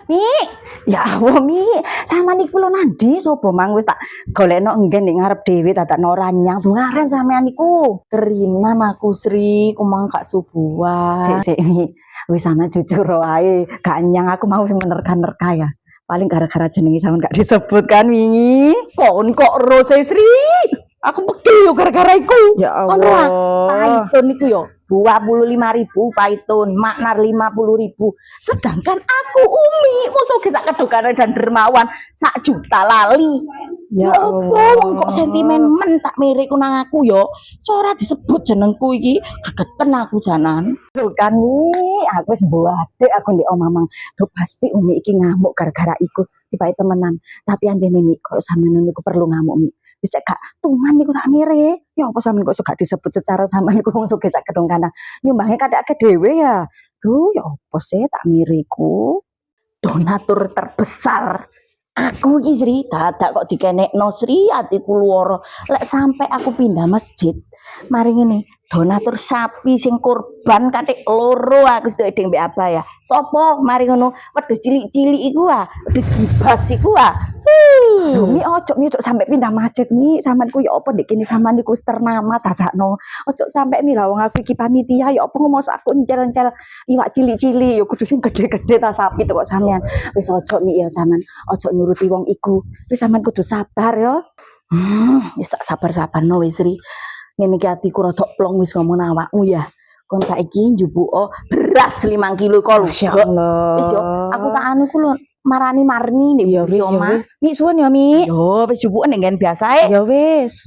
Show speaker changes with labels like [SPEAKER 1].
[SPEAKER 1] Mi, ya Allah Mi, sama niku lho nandi sapa mang wis tak golekno enggen ning ngarep dhewe dadakno ranyang dungaren sampean niku.
[SPEAKER 2] Terinan aku Sri, kumang gak subuhan.
[SPEAKER 1] Sik Mi, wis sama jujur wae, gak nyang aku mau menerka-nerka ya. Paling gara-gara jenenge sampean gak disebut kan wingi.
[SPEAKER 2] Kon kok rose Sri? Aku pegel yo gara-gara iku.
[SPEAKER 1] Ya Allah.
[SPEAKER 2] Python iku yo 25.000 Python, maknar 50.000. Sedangkan aku Umi, mosok sak kedokane dan dermawan 1 juta lali.
[SPEAKER 1] Ya
[SPEAKER 2] Allah, wong kok sentimen men tak mirip nang aku yo. Ora disebut jenengku iki, gegeten aku janan.
[SPEAKER 1] Tuh kan Mi, aku wis mbuadek aku ndek omah mang. Duh pasti Umi iki ngamuk gara-gara iku tiba temenan. Tapi anjene Mi kok sampean niku perlu ngamuk Mi. Wis gak tuman niku tak mire. Ya apa sampean kok gak disebut secara sampean niku wong sugih sak gedung kandang. Nyumbange kadake dhewe ya. Duh ya apa sih tak miriku.
[SPEAKER 2] Donatur terbesar. Aku iki Sri, dadak kok dikenekno Sri atiku luwara. Lek sampai aku pindah masjid, mari ngene, donatur sapi sing kurban katik loro aku sedek ndek mbek Abah ya. Sopo mari ngono, wedhus cilik-cilik iku wedhus gibas iku
[SPEAKER 1] Lho Mi ojo sampai pindah masjid Mi, sampeanku ya apa ndek kene sampean niku ternama dadakno. Ojo sampai Mi lah wong aku iki panitia ya apa ngomong aku encel-encel iwak cilik-cilik ya kudu sing gede-gede ta sapi to kok sampean. Wis ojo Mi ya sampean, ojo nuruti wong iku. Wis sampean kudu sabar ya.
[SPEAKER 2] Wis tak sabar-sabarno wis Sri. Ngene iki atiku rada plong wis ngomong awakmu ya. Kon saiki njupuk beras 5 kilo kok lho.
[SPEAKER 1] Masyaallah.
[SPEAKER 2] Wis yo, aku tak anu ku lho marani-marni nek
[SPEAKER 1] Ya wis ya
[SPEAKER 2] omah.
[SPEAKER 1] wis. Mi suwun ya Mi.
[SPEAKER 2] Yo wis jupuken nggen biasa e.
[SPEAKER 1] Ya wis.